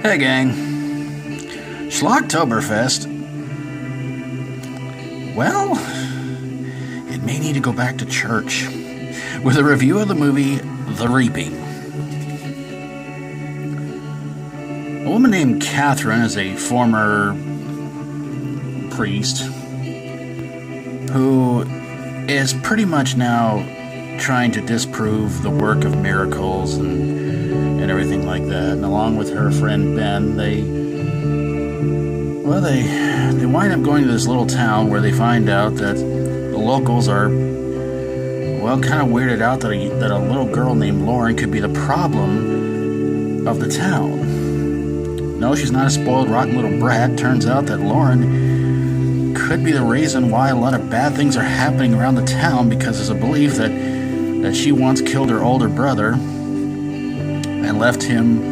Hey gang, Schlocktoberfest. Well, it may need to go back to church with a review of the movie The Reaping. A woman named Catherine is a former priest who is pretty much now trying to disprove the work of miracles and everything like that. And along with her friend Ben, they wind up going to this little town where they find out that the locals are, well, kind of weirded out that a little girl named Lauren could be the problem of the town. No, she's not a spoiled, rotten little brat. Turns out that Lauren could be the reason why a lot of bad things are happening around the town, because there's a belief that she once killed her older brother and left him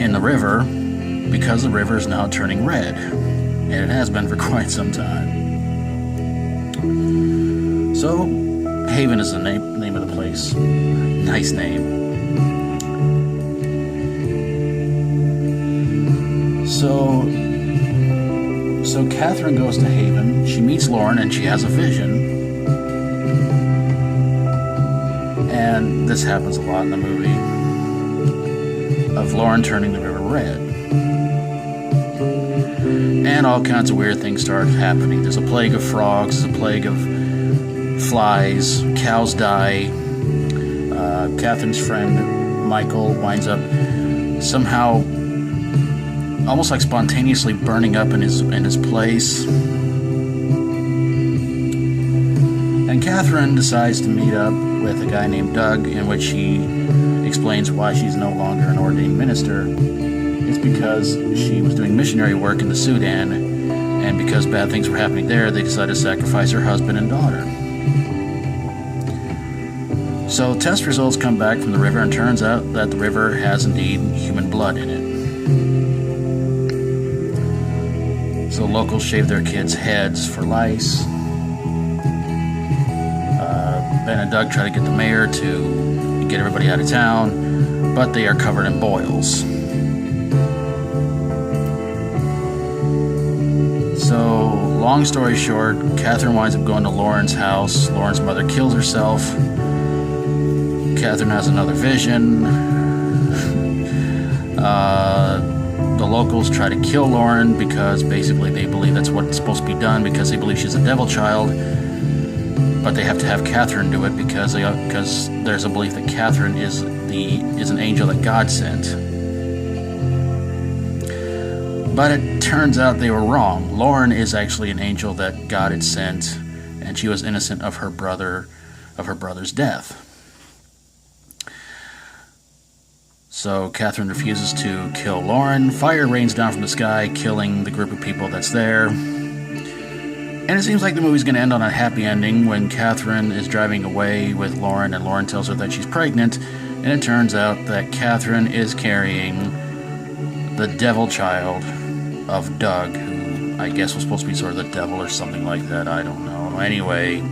in the river because the river is now turning red. And it has been for quite some time. So, Haven is the name of the place. Nice name. So Catherine goes to Haven. She meets Lauren and she has a vision. And this happens a lot in the movie, of Lauren turning the river red. And all kinds of weird things start happening. There's a plague of frogs, there's a plague of flies, cows die. Catherine's friend Michael winds up somehow almost like spontaneously burning up in his place. And Catherine decides to meet up with a guy named Doug, in which she explains why she's no longer an ordained minister. It's because she was doing missionary work in the Sudan, and because bad things were happening there, they decided to sacrifice her husband and daughter. So test results come back from the river, and turns out that the river has indeed human blood in it. So locals shave their kids' heads for lice. Ben and Doug try to get the mayor to get everybody out of town, but they are covered in boils. So, long story short, Catherine winds up going to Lauren's house. Lauren's mother kills herself. Catherine has another vision. The locals try to kill Lauren because basically they believe that's what's supposed to be done, because they believe she's a devil child. But they have to have Catherine do it because there's a belief that Catherine is an angel that God sent. But it turns out they were wrong. Lauren is actually an angel that God had sent, and she was innocent of her brother's death. So Catherine refuses to kill Lauren. Fire rains down from the sky, killing the group of people that's there. And it seems like the movie's going to end on a happy ending when Catherine is driving away with Lauren, and Lauren tells her that she's pregnant, and it turns out that Catherine is carrying the devil child of Doug, who I guess was supposed to be sort of the devil or something like that. I don't know. Anyway,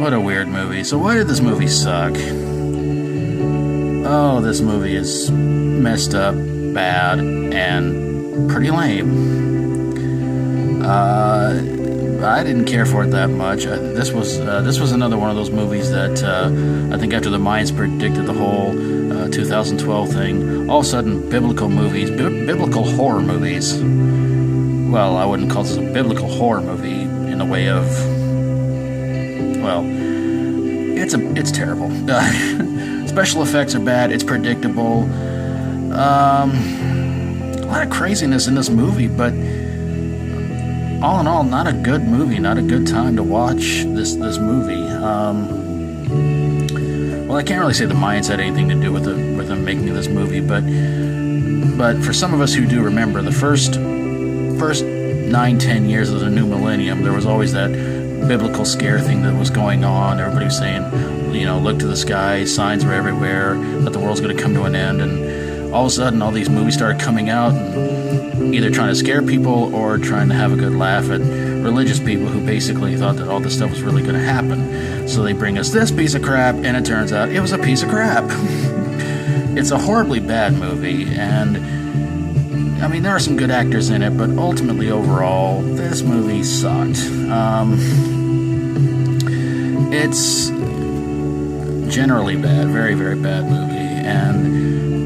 what a weird movie. So why did this movie suck? Oh, this movie is messed up, bad, and pretty lame. I didn't care for it that much. This was another one of those movies that I think after the Mayans predicted the whole 2012 thing, all of a sudden biblical horror movies. Well, I wouldn't call this a biblical horror movie in the way of, well, it's terrible. Special effects are bad. It's predictable. A lot of craziness in this movie, but all in all, not a good movie. Not a good time to watch this movie. Well, I can't really say the Mayans had anything to do with them making this movie, but for some of us who do remember, the first 9-10 years of the new millennium, there was always that biblical scare thing that was going on. Everybody was saying, look to the sky, signs were everywhere, that the world's going to come to an end, and all of a sudden all these movies started coming out and either trying to scare people or trying to have a good laugh at religious people who basically thought that all this stuff was really going to happen. So they bring us this piece of crap, and it turns out it was a piece of crap. It's a horribly bad movie, and I mean, there are some good actors in it, but ultimately, overall, this movie sucked. It's generally bad, very, very bad movie,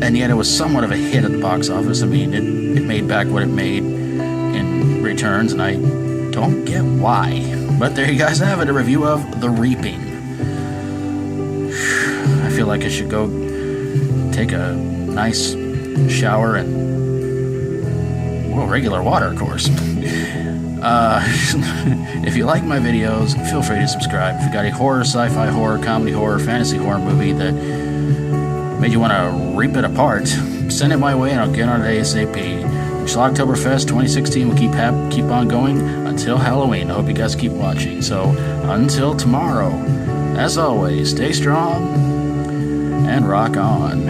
and yet it was somewhat of a hit at the box office. I mean, it made back what it made in returns, and I don't get why. But there you guys have it, a review of The Reaping. I feel like I should go take a nice shower and, well, regular water, of course. If you like my videos, feel free to subscribe. If you got a horror, sci-fi horror, comedy horror, fantasy horror movie that made you want to rip it apart, send it my way and I'll get on it ASAP. Schlocktoberfest 2016 will keep on going until Halloween. I hope you guys keep watching. So until tomorrow, as always, stay strong and rock on.